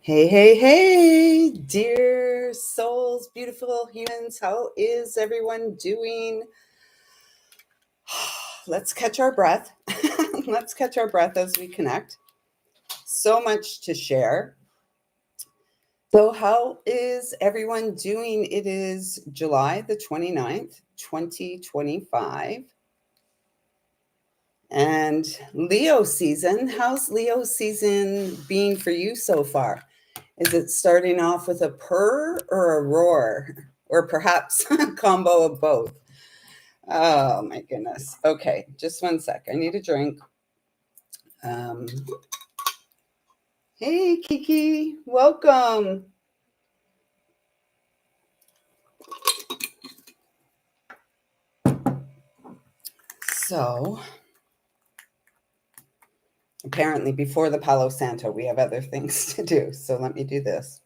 Hey, hey, hey, dear souls, beautiful humans, how is everyone doing? Let's catch our breath. Let's catch our breath as we connect. So much to share. So, how is everyone doing? It is July the 29th, 2025. And Leo season. How's Leo season being for you so far? Is it starting off with a purr or a roar? Or perhaps a combo of both? Oh my goodness. Okay, just one sec. I need a drink. Um, hey, Kiki. Welcome. So, apparently, before the Palo Santo, we have other things to do. So, let me do this.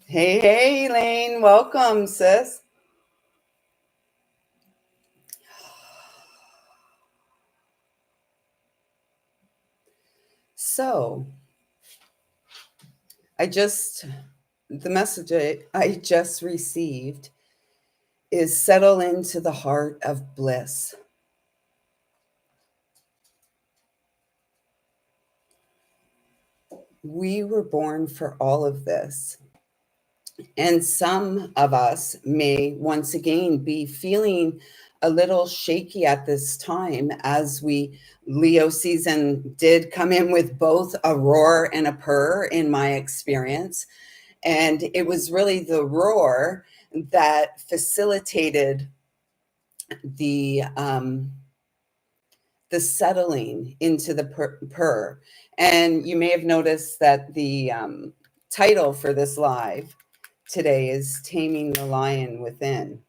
Hey, hey, Elaine. Welcome, sis. So, the message I just received is settle into the heart of bliss. We were born for all of this. And some of us may once again be feeling a little shaky at this time as Leo season did come in with both a roar and a purr in my experience. And it was really the roar that facilitated the settling into the purr. And you may have noticed that the title for this live today is Taming the Lion Within.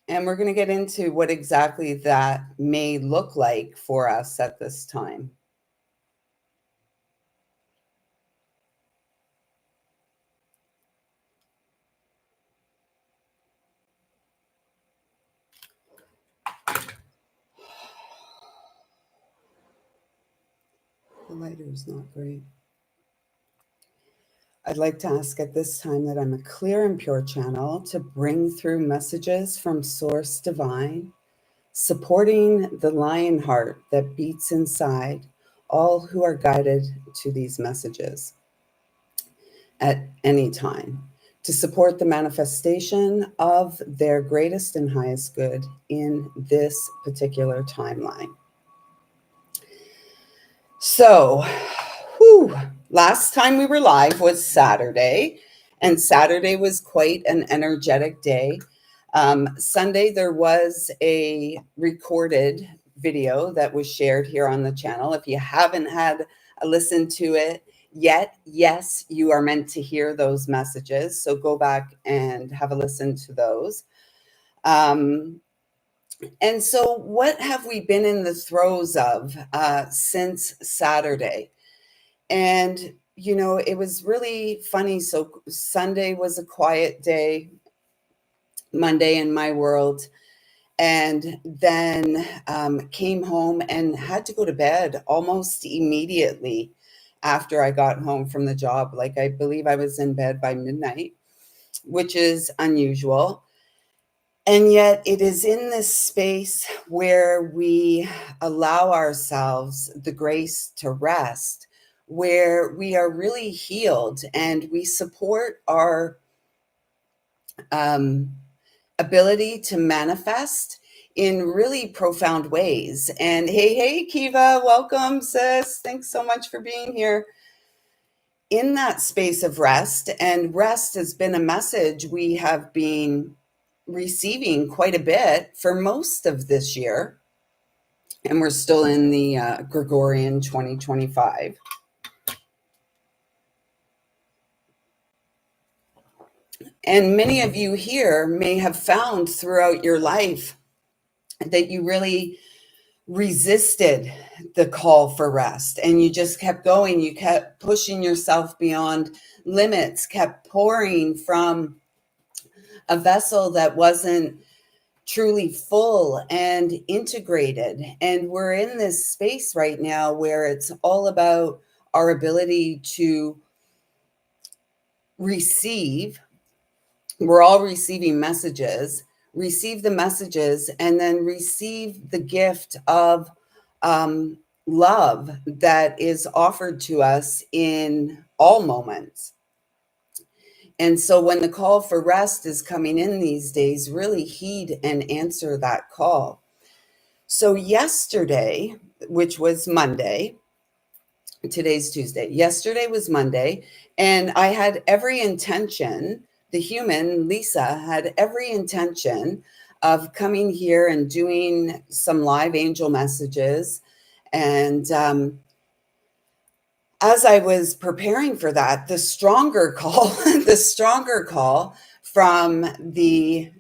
And we're going to get into what exactly that may look like for us at this time. The lighter is not great. I'd like to ask at this time that I'm a clear and pure channel to bring through messages from Source Divine, supporting the lion heart that beats inside all who are guided to these messages at any time, to support the manifestation of their greatest and highest good in this particular timeline. So, last time we were live was Saturday, and Saturday was quite an energetic day. Sunday, there was a recorded video that was shared here on the channel. If you haven't had a listen to it yet, yes, you are meant to hear those messages. So go back and have a listen to those. And so, what have we been in the throes of since Saturday? And, you know, it was really funny. So, Sunday was a quiet day, Monday in my world. And then came home and had to go to bed almost immediately after I got home from the job. Like, I believe I was in bed by midnight, which is unusual. And yet, it is in this space where we allow ourselves the grace to rest, where we are really healed and we support our ability to manifest in really profound ways. And hey, Kiva, welcome, sis. Thanks so much for being here. In that space of rest, and rest has been a message we have been receiving quite a bit for most of this year, and we're still in the Gregorian 2025. And many of you here may have found throughout your life that you really resisted the call for rest and you just kept going. You kept pushing yourself beyond limits, kept pouring from a vessel that wasn't truly full and integrated. And we're in this space right now where it's all about our ability to receive. We're all receiving messages, receive the messages, and then receive the gift of love that is offered to us in all moments. And so when the call for rest is coming in these days, really heed and answer that call. So yesterday, which was Monday, today's Tuesday. Yesterday was Monday, and I had every intention, the human, Lisa, had every intention of coming here and doing some live angel messages. And as I was preparing for that, the stronger call, the stronger call from the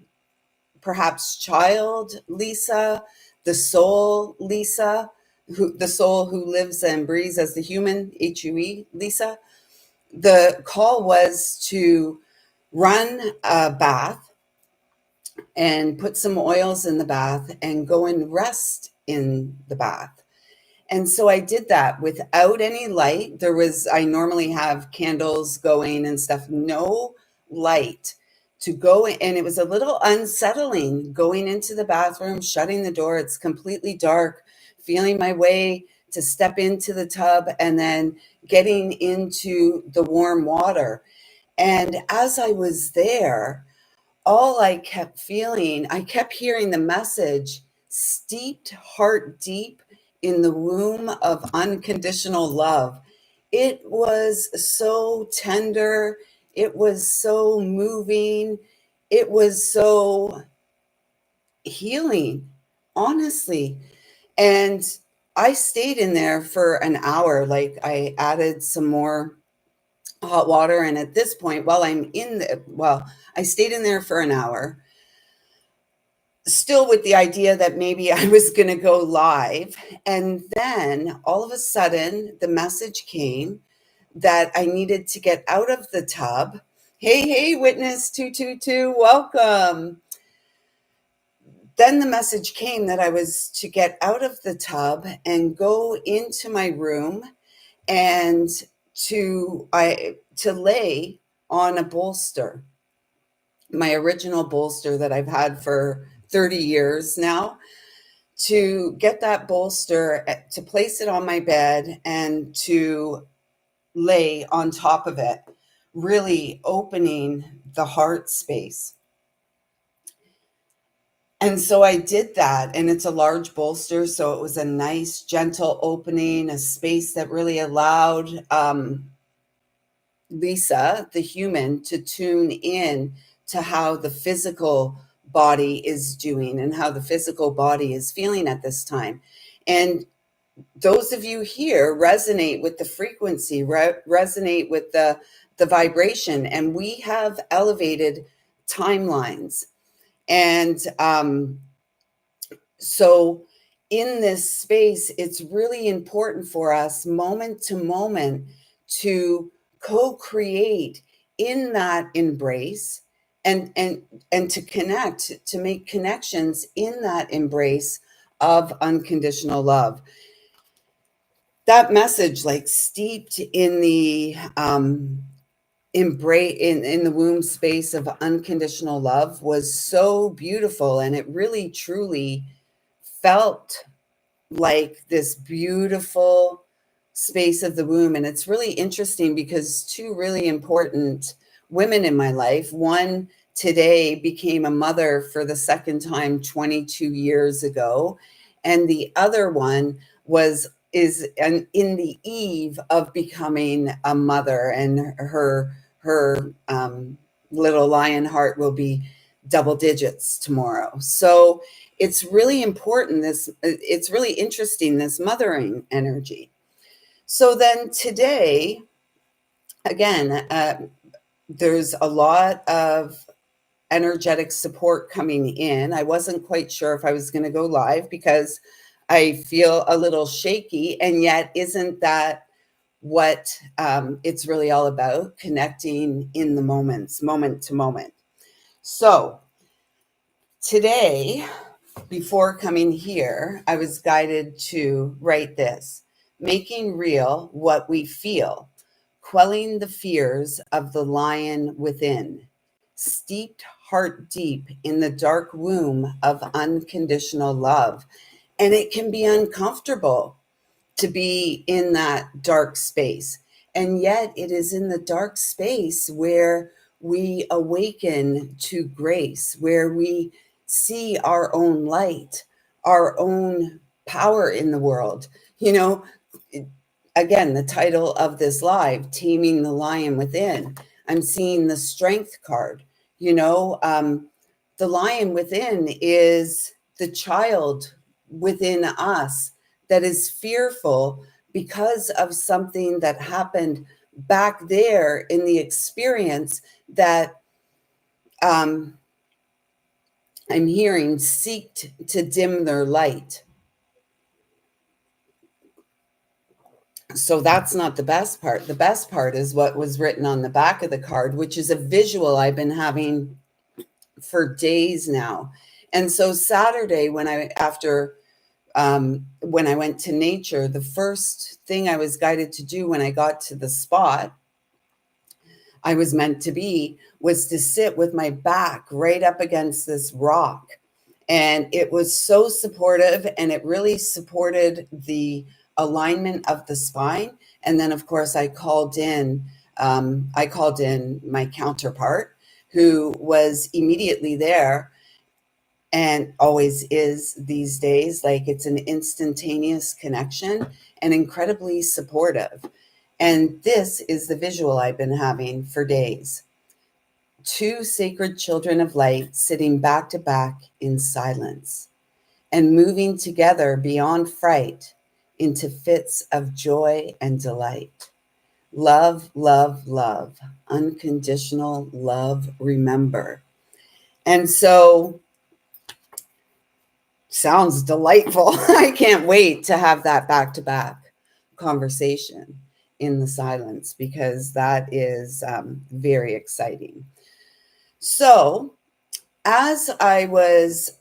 perhaps child Lisa, the soul Lisa, the soul who lives and breathes as the human, HUE Lisa. The call was to run a bath and put some oils in the bath and go and rest in the bath. And so I did that without any light. I normally have candles going and stuff, no light to go in. And it was a little unsettling going into the bathroom, shutting the door. It's completely dark, feeling my way to step into the tub and then getting into the warm water. And as I was there, all I kept feeling, I kept hearing the message, steeped heart deep in the womb of unconditional love. It was so tender. It was so moving. It was so healing, honestly. And I stayed in there for an hour. Like I added some more hot water. And at this point, I stayed in there for an hour, still with the idea that maybe I was going to go live. And then all of a sudden, the message came that I needed to get out of the tub. Hey, hey, witness 222, welcome. Then the message came that I was to get out of the tub and go into my room and to lay on a bolster, my original bolster that I've had for 30 years now, to get that bolster, to place it on my bed and to lay on top of it, really opening the heart space. And so I did that, and it's a large bolster, so it was a nice, gentle opening, a space that really allowed Lisa, the human, to tune in to how the physical body is doing and how the physical body is feeling at this time. And those of you here resonate with the frequency, resonate with the vibration, and we have elevated timelines. And so in this space, it's really important for us moment to moment to co-create in that embrace, and to connect, to make connections in that embrace of unconditional love. That message, like steeped in the embrace in the womb space of unconditional love, was so beautiful, and it really truly felt like this beautiful space of the womb. And it's really interesting because two really important women in my life, one today became a mother for the second time 22 years ago, and the other one in the eve of becoming a mother, and her little lion heart will be double digits tomorrow. So it's really important, it's really interesting, this mothering energy. So then today, again, there's a lot of energetic support coming in. I wasn't quite sure if I was going to go live because I feel a little shaky, and yet isn't that what it's really all about? Connecting in the moments, moment to moment. So Today, before coming here, I was guided to write this: making real what we feel, quelling the fears of the lion within, steeped heart deep in the dark womb of unconditional love. And it can be uncomfortable to be in that dark space. And yet, it is in the dark space where we awaken to grace, where we see our own light, our own power in the world. You know, again, the title of this live, Taming the Lion Within. I'm seeing the strength card. You know, the lion within is the child within us that is fearful because of something that happened back there in the experience that um, I'm hearing seeked to dim their light. So that's not the best part. The best part is what was written on the back of the card, which is a visual I've been having for days now. And so Saturday, when I went to nature, the first thing I was guided to do when I got to the spot I was meant to be was to sit with my back right up against this rock. And it was so supportive, and it really supported the alignment of the spine. And then, of course, I called in my counterpart, who was immediately there and always is these days. Like, it's an instantaneous connection and incredibly supportive. And this is the visual I've been having for days: two sacred children of light sitting back to back in silence and moving together beyond fright into fits of joy and delight. Love, love, love, unconditional love, remember. And so, sounds delightful. I can't wait to have that back to back conversation in the silence, because that is very exciting. So, as I was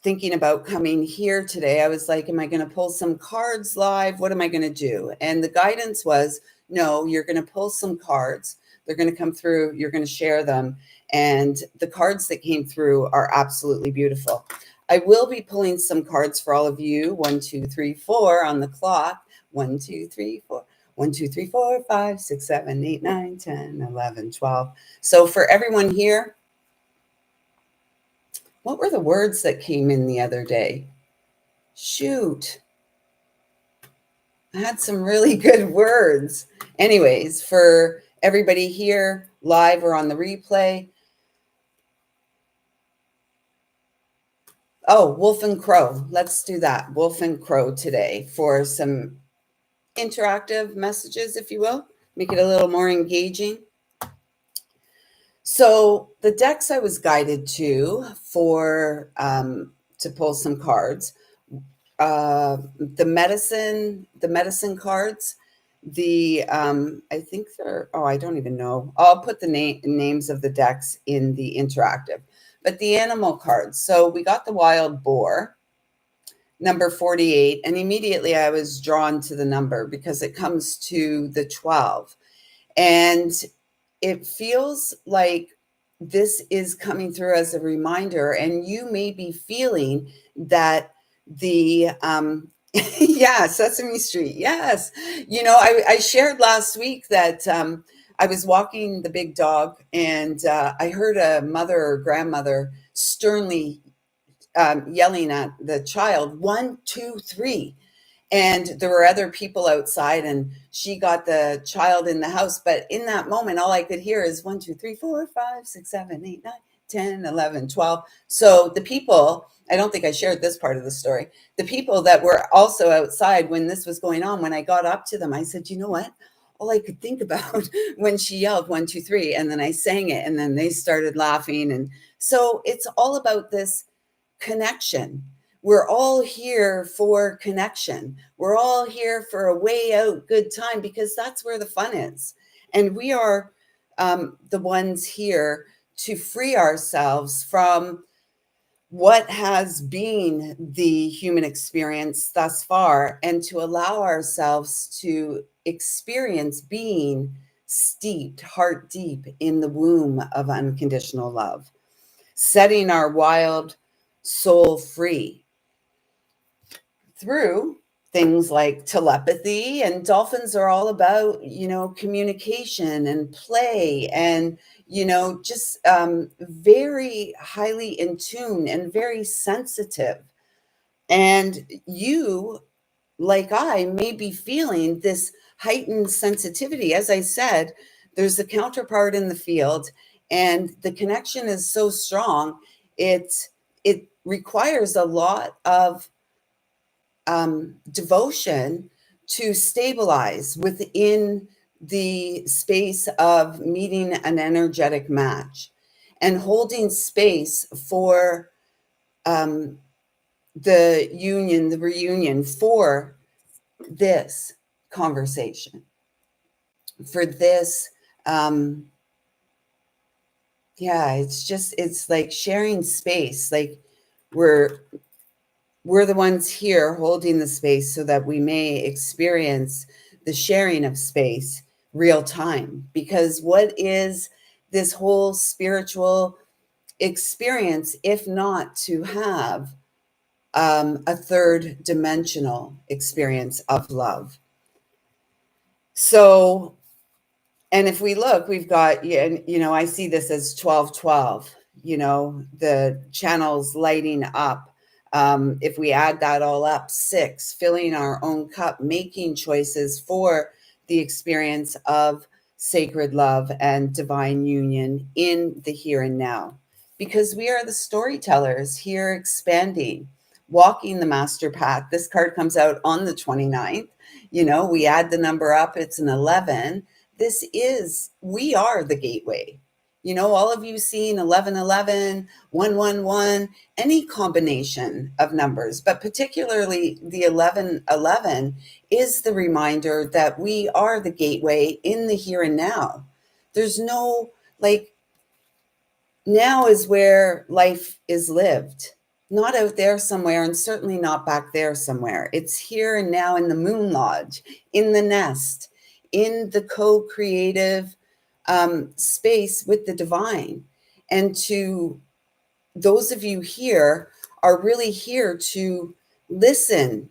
thinking about coming here today, I was like, am I going to pull some cards live? What am I going to do? And the guidance was, no, you're going to pull some cards. They're going to come through. You're going to share them. And the cards that came through are absolutely beautiful. I will be pulling some cards for all of you. 1, 2, 3, 4 on the clock. 1, 2, 3, 4. 1, 2, 3, 4, 5, 6, 7, 8, 9, 10, 11, 12. So for everyone here, what were the words that came in the other day? Shoot. I had some really good words. Anyways, for everybody here, live or on the replay. Oh, Wolf and Crow. Let's do that. Wolf and Crow today for some interactive messages, if you will. Make it a little more engaging. So the decks I was guided to to pull some cards, the medicine cards, I think they're, oh, I don't even know. I'll put the names of the decks in the interactive, but the animal cards. So we got the wild boar, number 48, and immediately I was drawn to the number because it comes to the 12. And it feels like this is coming through as a reminder, and you may be feeling that the yeah, Sesame Street, yes. You know, I shared last week that I was walking the big dog, and I heard a mother or grandmother sternly yelling at the child, 1, 2, 3. And there were other people outside, and she got the child in the house. But in that moment, all I could hear is 1, 2, 3, 4, 5, 6, 7, 8, 9, 10, 11, 12. So the people, I don't think I shared this part of the story. The people that were also outside when this was going on, when I got up to them, I said, you know what? All I could think about when she yelled 1, 2, 3, and then I sang it, and then they started laughing. And so it's all about this connection. We're all here for connection. We're all here for a way out good time, because that's where the fun is. And we are the ones here to free ourselves from what has been the human experience thus far, and to allow ourselves to experience being steeped heart deep in the womb of unconditional love, setting our wild soul free through things like telepathy. And dolphins are all about, communication and play, and just very highly in tune and very sensitive. And you, like I, may be feeling this heightened sensitivity. As I said, there's a counterpart in the field, and the connection is so strong. It requires a lot of devotion to stabilize within the space of meeting an energetic match and holding space for um, the union, the reunion, for this conversation, for this. Um, yeah, it's like sharing space. Like we're we're the ones here holding the space so that we may experience the sharing of space real time. Because what is this whole spiritual experience if not to have a third dimensional experience of love? So, and if we look, we've got, yeah, I see this as 1212, the channels lighting up. If we add that all up, 6, filling our own cup, making choices for the experience of sacred love and divine union in the here and now. Because we are the storytellers here, expanding, walking the master path. This card comes out on the 29th. We add the number up, it's an 11. We are the gateway. All of you seen 1111, 111, any combination of numbers, but particularly the 1111 is the reminder that we are the gateway in the here and now. There's no, like, now is where life is lived, not out there somewhere, and certainly not back there somewhere. It's here and now, in the moon lodge, in the nest, in the co-creative space with the divine. And to those of you here are really here to listen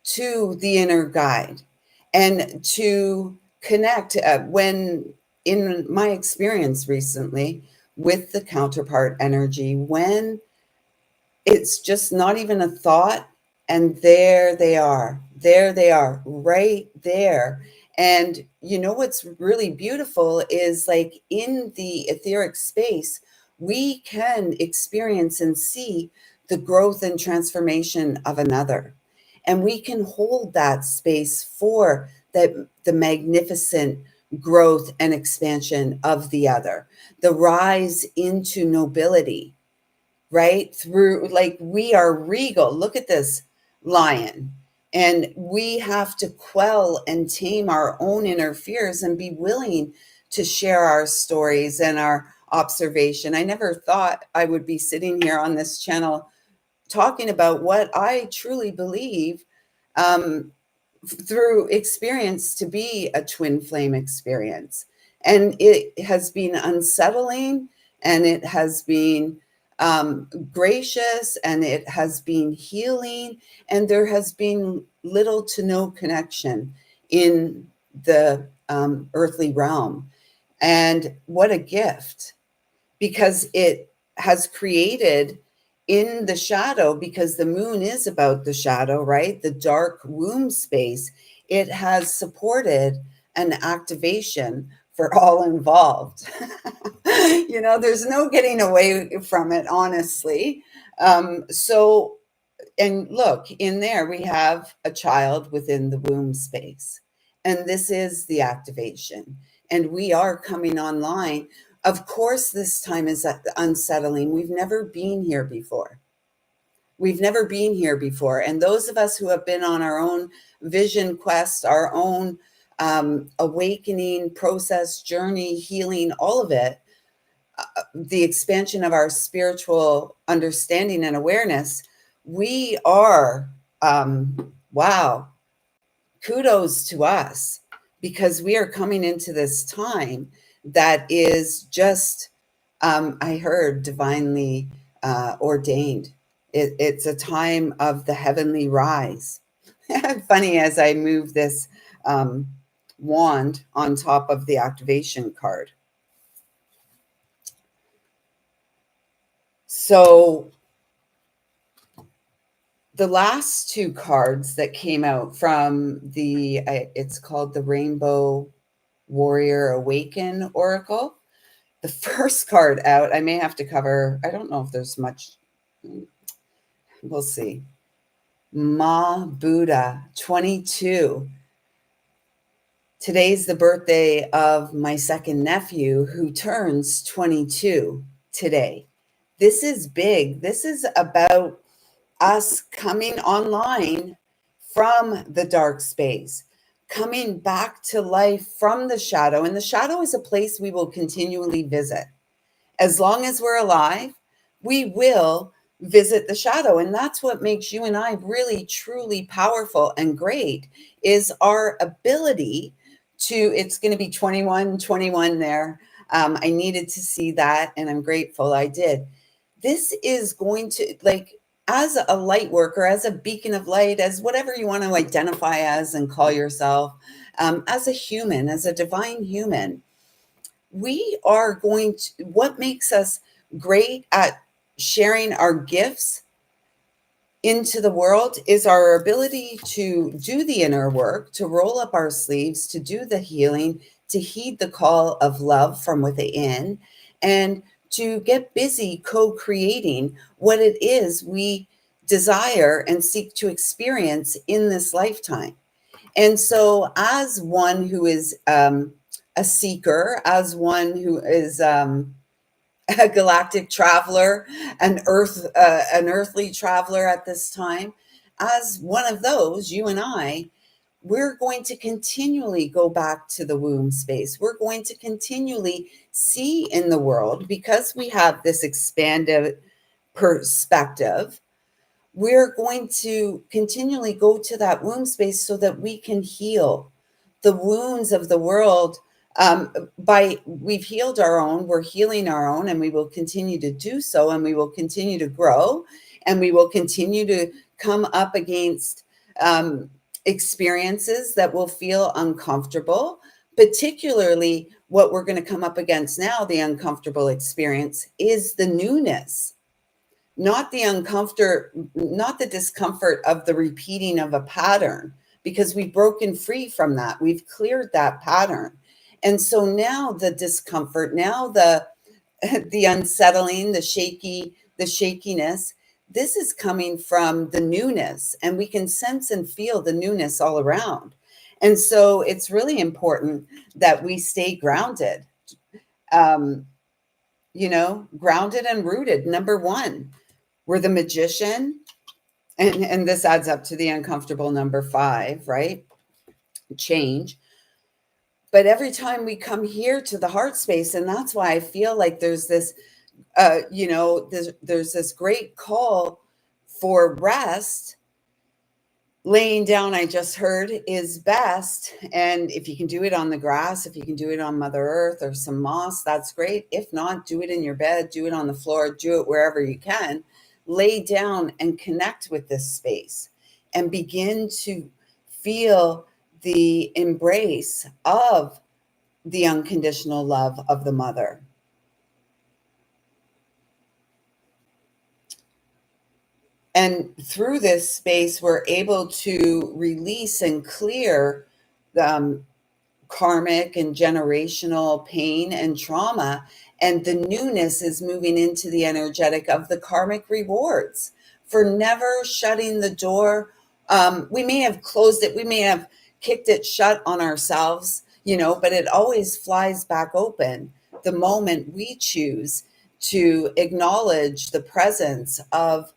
to the inner guide and to connect. When, in my experience recently with the counterpart energy, when it's just not even a thought, and there they are right there. And what's really beautiful is, like, in the etheric space, we can experience and see the growth and transformation of another, and we can hold that space for the magnificent growth and expansion of the other, the rise into nobility, right? Through, like, we are regal. Look at this lion. And we have to quell and tame our own inner fears and be willing to share our stories and our observation. I never thought I would be sitting here on this channel talking about what I truly believe, um, through experience, to be a twin flame experience. And it has been unsettling, and it has been gracious, and it has been healing, and there has been little to no connection in the earthly realm. And what a gift, because it has created in the shadow, because the moon is about the shadow, right? The dark womb space. It has supported an activation for all involved. There's no getting away from it, honestly. So, and look, in there, we have a child within the womb space. And this is the activation. And we are coming online. Of course, this time is unsettling. We've never been here before. We've never been here before. And those of us who have been on our own vision quest, our own awakening process, journey, healing, all of it, the expansion of our spiritual understanding and awareness, we are, wow, kudos to us, because we are coming into this time that is just, I heard, divinely ordained. It's a time of the heavenly rise. Funny, as I move this um, wand on top of the activation card. So the last two cards that came out from the, it's called the Rainbow Warrior Awaken Oracle. The first card out, I may have to cover, I don't know if there's much, we'll see. Ma Buddha 22. Today's the birthday of my second nephew, who turns 22 today. This is big. This is about us coming online from the dark space, coming back to life from the shadow. And the shadow is a place we will continually visit. As long as we're alive, we will visit the shadow. And that's what makes you and I really, truly powerful and great, is our ability to, it's going to be 21 there. I needed to see that, and I'm grateful I did. This is going to, like, as a light worker, as a beacon of light, as whatever you want to identify as and call yourself, as a human, as a divine human, we are going to, what makes us great at sharing our gifts into the world is our ability to do the inner work, to roll up our sleeves, to do the healing, to heed the call of love from within, and to get busy co-creating what it is we desire and seek to experience in this lifetime. And so, as one who is a seeker, as one who is a galactic traveler, an earthly traveler at this time, as one of those, you and I, we're going to continually go back to the womb space. We're going to continually see in the world, because we have this expanded perspective. We're going to continually go to that womb space so that we can heal the wounds of the world. By we've healed our own, we're healing our own, and we will continue to do so, and we will continue to grow, and we will continue to come up against experiences that will feel uncomfortable. Particularly, what we're going to come up against now, the uncomfortable experience, is the newness, not the not the discomfort of the repeating of a pattern, because we've broken free from that. We've cleared that pattern. And so now the discomfort, now the the unsettling, the shakiness, this is coming from the newness, and we can sense and feel the newness all around. And so it's really important that we stay grounded. Um, grounded and rooted. Number one, we're the magician, and this adds up to the uncomfortable number 5, right? Change. But every time we come here to the heart space, and that's why I feel like there's this, there's this great call for rest. Laying down, I just heard, is best. And if you can do it on the grass, if you can do it on Mother Earth or some moss, that's great. If not, do it in your bed, do it on the floor, do it wherever you can. Lay down and connect with this space and begin to feel the embrace of the unconditional love of the mother. And through this space, we're able to release and clear karmic and generational pain and trauma. And the newness is moving into the energetic of the karmic rewards for never shutting the door. We may have closed it, we may have kicked it shut on ourselves, but it always flies back open the moment we choose to acknowledge the presence of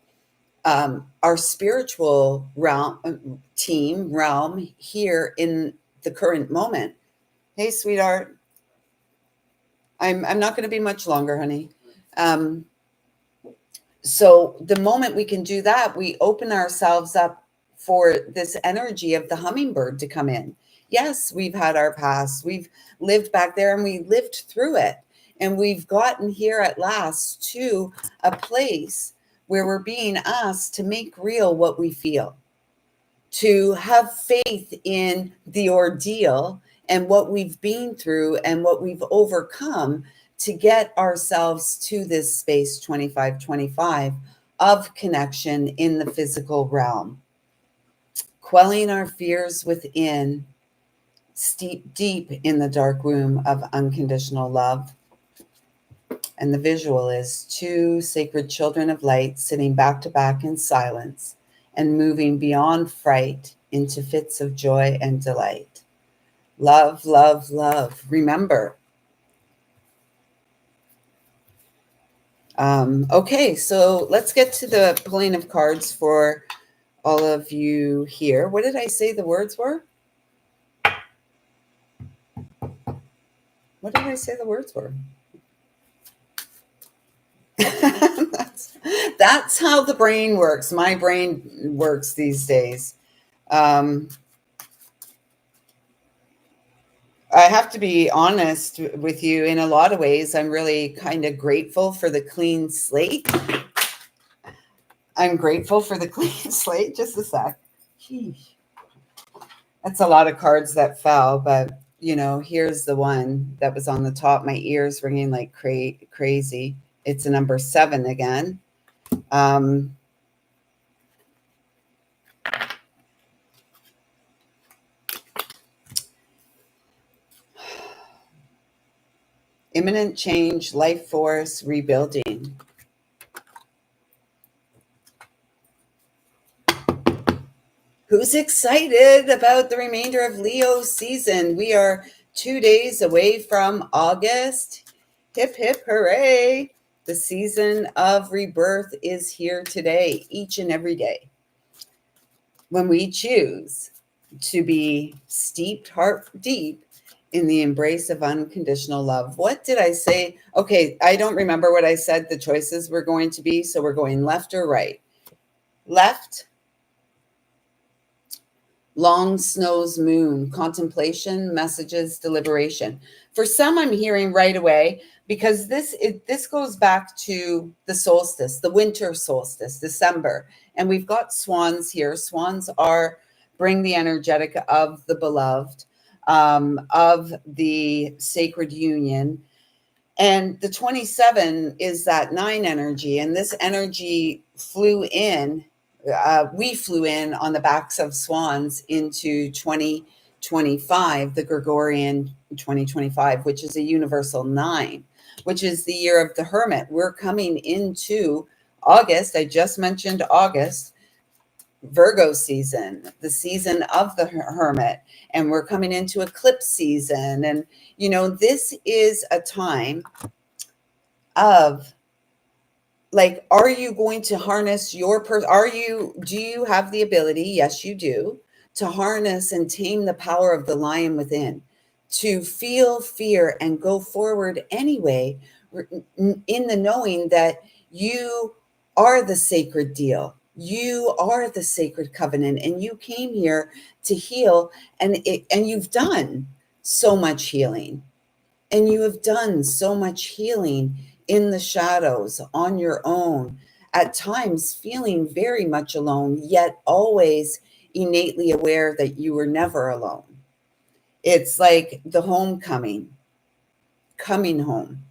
our spiritual realm here in the current moment. Hey, sweetheart. I'm not going to be much longer, honey. Um, so the moment we can do that, we open ourselves up for this energy of the hummingbird to come in. Yes, we've had our past. We've lived back there and we lived through it. And we've gotten here at last to a place where we're being asked to make real what we feel, to have faith in the ordeal and what we've been through and what we've overcome to get ourselves to this space 2525 of connection in the physical realm, quelling our fears within, steep deep in the dark room of unconditional love. And the visual is two sacred children of light sitting back to back in silence and moving beyond fright into fits of joy and delight. Love, love, love. Remember. Okay, so let's get to the pulling of cards for all of you here. What did I say the words were? What did I say the words were? that's how the brain works. My brain works these days. Um, I have to be honest with you. In a lot of ways, I'm really kind of grateful for the clean slate. I'm grateful for the clean slate. Just a sec. Sheesh. That's a lot of cards that fell, but here's the one that was on the top. My ears ringing like crazy. It's a number 7 again. Imminent change, life force, rebuilding. Who's excited about the remainder of Leo season? We are 2 days away from August. Hip, hip, hooray. The season of rebirth is here today, each and every day. When we choose to be steeped heart deep in the embrace of unconditional love. What did I say? Okay, I don't remember what I said the choices were going to be. So we're going left or right. Left, long snows moon, contemplation, messages, deliberation. For some, I'm hearing right away because this goes back to the solstice, the winter solstice, December. And we've got swans here. Swans bring the energetic of the beloved, of the sacred union. And the 27 is that 9 energy. And this energy we flew in on the backs of swans into 2025, the Gregorian 2025, which is a universal 9, which is the year of the hermit. We're coming into August. I just mentioned August, Virgo season, the season of the hermit, and we're coming into eclipse season. And, this is a time of, like, are you going to harness do you have the ability? Yes, you do, to harness and tame the power of the lion within, to feel fear and go forward anyway, in the knowing that you are the sacred deal. You are the sacred covenant, and you came here to heal, and you've done so much healing. And you have done so much healing in the shadows on your own, at times feeling very much alone, yet always innately aware that you were never alone. It's like the homecoming, coming home.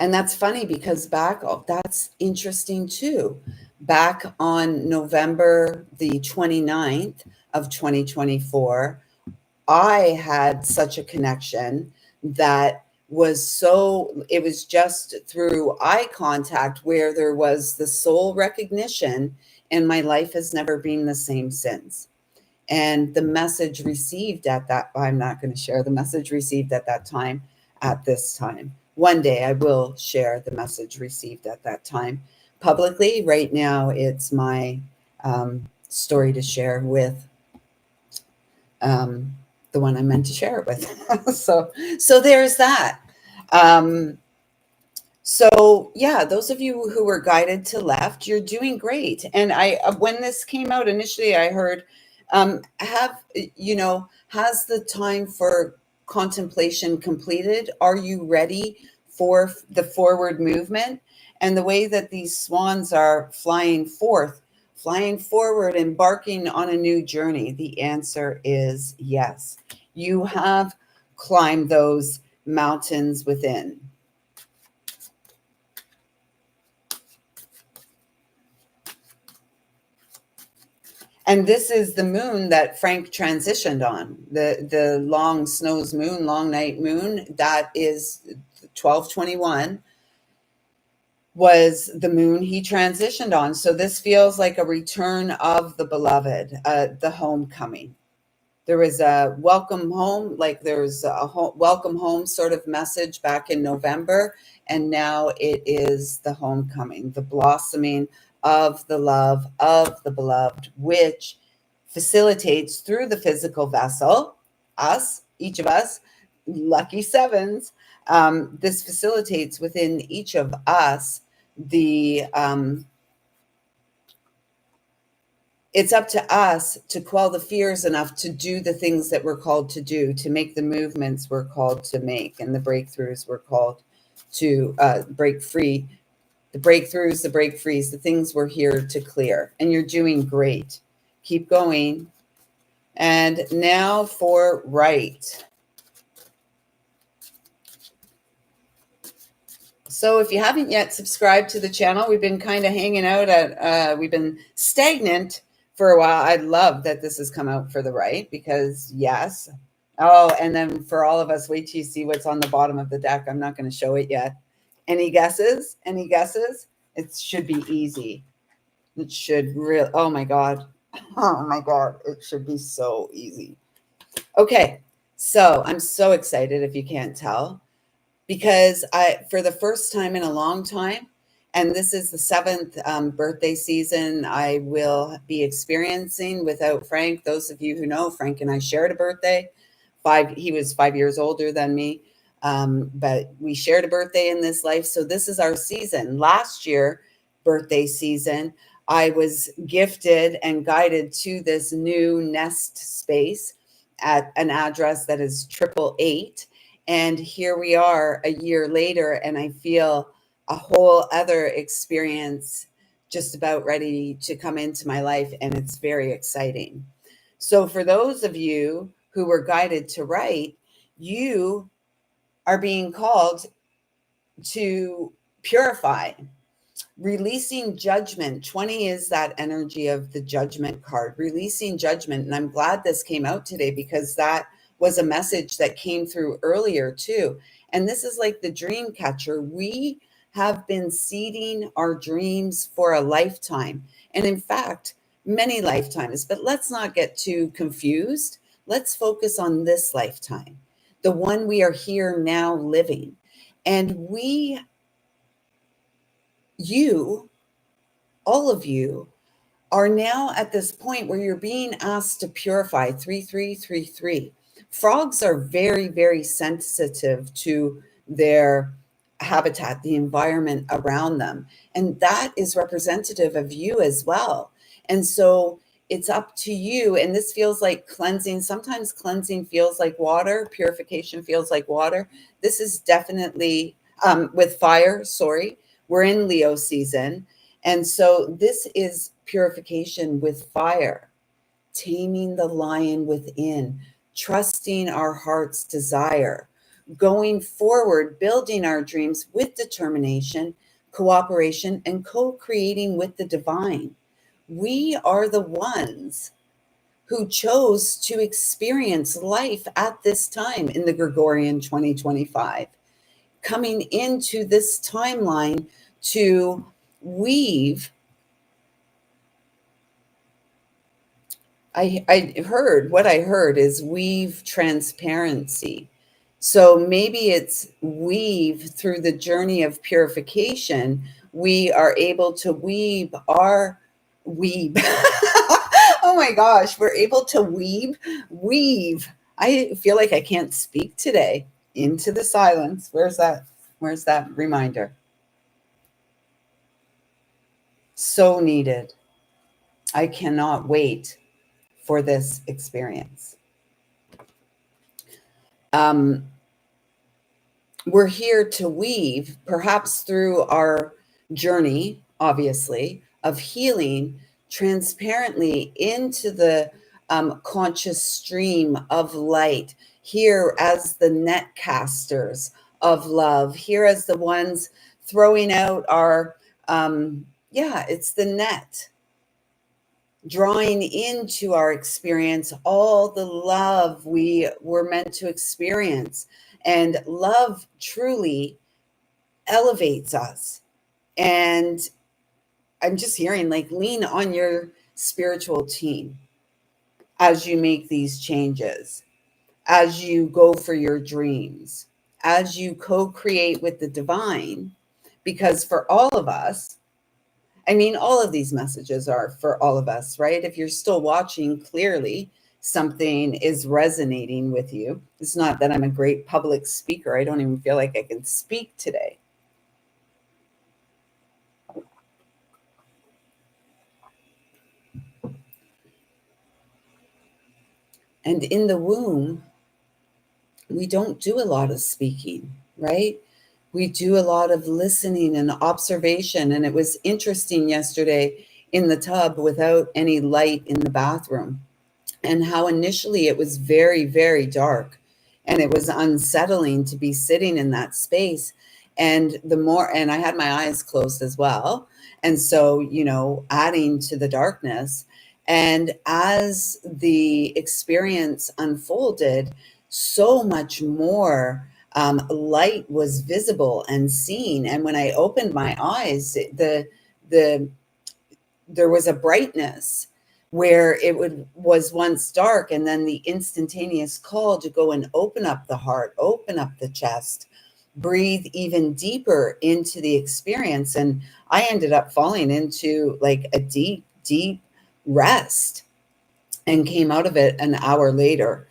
And that's funny because that's interesting too. Back on November the 29th of 2024, I had such a connection that it was just through eye contact where there was the soul recognition, and my life has never been the same since. And the message received I'm not going to share the message received at that time, at this time. One day I will share the message received at that time publicly. Right now, it's my story to share with the the one I meant to share it with. So there's that. Um, so yeah, those of you who were guided to left, you're doing great. And when this came out initially, I heard, has the time for contemplation completed? Are you ready for the forward movement? And the way that these swans are flying forward, embarking on a new journey, the answer is yes. You have climbed those mountains within. And this is the moon that Frank transitioned on, the long snows moon, long night moon. That is 1221 was the moon he transitioned on. So this feels like a return of the beloved, the homecoming. There was a welcome home, like there's a welcome home sort of message back in November, and now it is the homecoming, the blossoming of the love of the beloved, which facilitates through the physical vessel, us, each of us, lucky sevens. This facilitates within each of us the it's up to us to quell the fears enough to do the things that we're called to do, to make the movements we're called to make, and the breakthroughs we're called to break free. The breakthroughs, the break frees, the things we're here to clear. And you're doing great. Keep going. And now for right. So if you haven't yet subscribed to the channel, we've been kind of hanging out we've been stagnant for a while. I love that this has come out for the right because yes. Oh, and then for all of us, wait till you see what's on the bottom of the deck. I'm not going to show it yet. Any guesses? Any guesses? It should be easy. It should really, oh my God. Oh my God. It should be so easy. Okay. So I'm so excited if you can't tell, because for the first time in a long time, and this is the seventh birthday season I will be experiencing without Frank. Those of you who know, Frank and I shared a birthday. He was 5 years older than me, but we shared a birthday in this life. So this is our season. Last year, birthday season, I was gifted and guided to this new nest space at an address that is 888. And here we are a year later, and I feel a whole other experience just about ready to come into my life, and it's very exciting. So for those of you who were guided to write, you are being called to purify, releasing judgment. 20 is that energy of the judgment card, releasing judgment. And I'm glad this came out today because that was a message that came through earlier too. And this is like the dream catcher. We have been seeding our dreams for a lifetime. And in fact, many lifetimes, but let's not get too confused. Let's focus on this lifetime, the one we are here now living. And you, all of you, are now at this point where you're being asked to purify 3333. Frogs are very, very sensitive to their habitat, the environment around them. And that is representative of you as well. And so it's up to you. And this feels like cleansing. Sometimes cleansing feels like water, purification feels like water. This is definitely with fire. Sorry, we're in Leo season. And so this is purification with fire, taming the lion within, trusting our heart's desire, going forward, building our dreams with determination, cooperation, and co-creating with the divine. We are the ones who chose to experience life at this time in the Gregorian 2025, coming into this timeline to weave. I heard, what I heard is weave transparency. So maybe it's weave through the journey of purification. We are able to weave. Oh my gosh, we're able to weave I feel like I can't speak today. Into the silence. Where's that? Where's that reminder? So needed. I cannot wait for this experience. Um, we're here to weave, perhaps through our journey, obviously, of healing transparently into the conscious stream of light, here as the net casters of love, here as the ones throwing out our, yeah, it's the net, drawing into our experience all the love we were meant to experience. And love truly elevates us. And I'm just hearing like lean on your spiritual team as you make these changes, as you go for your dreams, as you co create with the divine. Because for all of us, I mean, all of these messages are for all of us, right? If you're still watching, clearly something is resonating with you. It's not that I'm a great public speaker. I don't even feel like I can speak today. And in the womb, we don't do a lot of speaking, right? We do a lot of listening and observation. And it was interesting yesterday in the tub without any light in the bathroom, and how initially it was very, very dark, and it was unsettling to be sitting in that space. And the more, and I had my eyes closed as well. And so, adding to the darkness. And as the experience unfolded, so much more light was visible and seen. And when I opened my eyes, the there was a brightness where was once dark, and then the instantaneous call to go and open up the heart, open up the chest, breathe even deeper into the experience. And I ended up falling into like a deep, deep rest, and came out of it an hour later,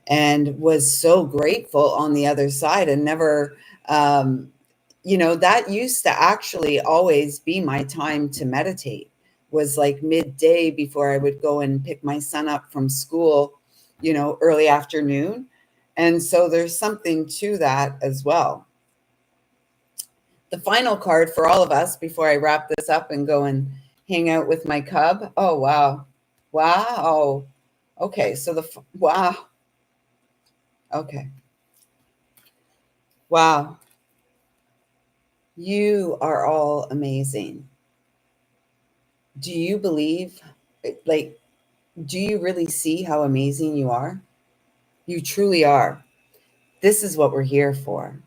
and was so grateful on the other side. And never, that used to actually always be my time to meditate, was like midday before I would go and pick my son up from school, early afternoon. And so there's something to that as well. The final card for all of us before I wrap this up and go and hang out with my cub. Oh, wow. Wow. Okay. So wow. Okay. Wow. You are all amazing. Do you believe, like, do you really see how amazing you are? You truly are. This is what we're here for.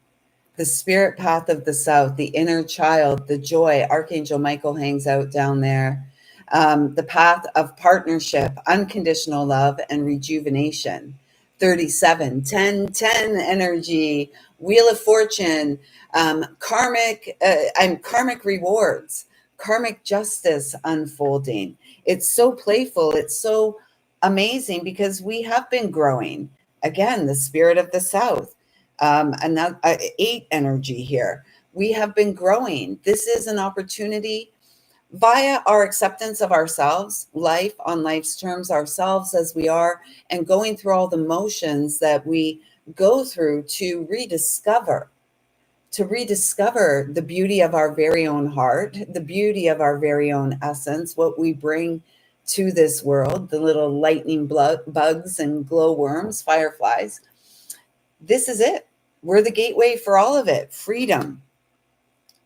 The spirit path of the South, the inner child, the joy. Archangel Michael hangs out down there. The path of partnership, unconditional love, and rejuvenation. 37, 10, 10 energy, Wheel of Fortune, karmic rewards, karmic justice unfolding. It's so playful. It's so amazing because we have been growing. Again, the spirit of the South, another 8 energy here. We have been growing. This is an opportunity via our acceptance of ourselves, life on life's terms, ourselves as we are, and going through all the motions that we go through to rediscover the beauty of our very own heart, the beauty of our very own essence, what we bring to this world, the little lightning bugs and glowworms, fireflies. This is it. We're the gateway for all of it. Freedom,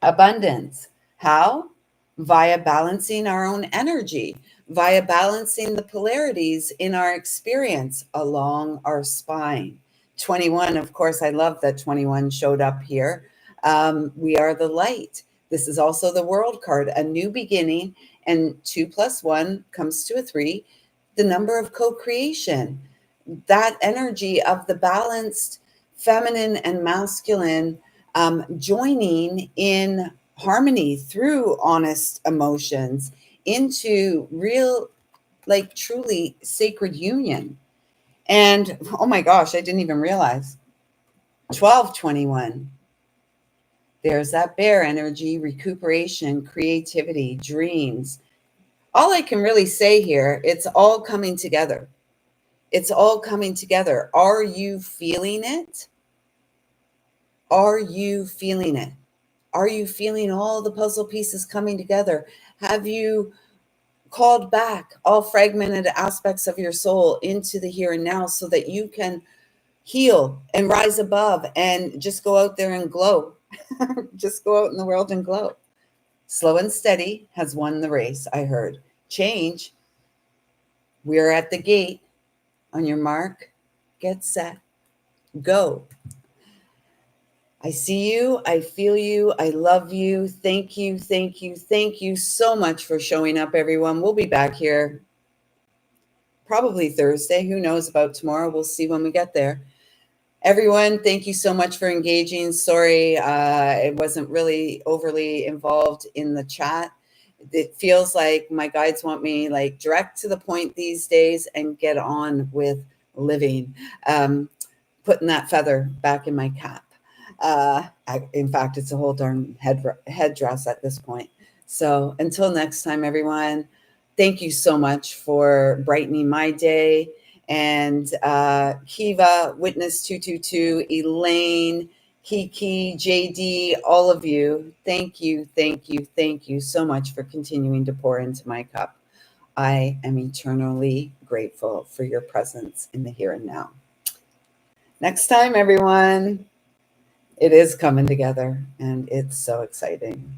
abundance. How? Via balancing our own energy, via balancing the polarities in our experience along our spine. 21, of course, I love that 21 showed up here. We are the light. This is also the world card, a new beginning, and 2 plus 1 comes to a 3, the number of co-creation. That energy of the balanced feminine and masculine joining in harmony through honest emotions into real, like truly sacred union. And oh my gosh, I didn't even realize 1221. There's that bear energy, recuperation, creativity, dreams. All I can really say here, it's all coming together. It's all coming together. Are you feeling it? Are you feeling it? Are you feeling all the puzzle pieces coming together? Have you called back all fragmented aspects of your soul into the here and now so that you can heal and rise above and just go out there and glow? Just go out in the world and glow. Slow and steady has won the race, I heard. Change. We're at the gate. On your mark, get set, go. I see you. I feel you. I love you. Thank you. Thank you. Thank you so much for showing up, everyone. We'll be back here probably Thursday. Who knows about tomorrow? We'll see when we get there. Everyone, thank you so much for engaging. Sorry, it wasn't really overly involved in the chat. It feels like my guides want me like direct to the point these days and get on with living. Putting that feather back in my cap. In fact, it's a whole darn headdress at this point. So until next time, everyone, thank you so much for brightening my day. And Kiva, Witness 222, Elaine, Kiki, JD, all of you, thank you, thank you, thank you so much for continuing to pour into my cup. I am eternally grateful for your presence in the here and now. Next time, everyone, it is coming together and it's so exciting.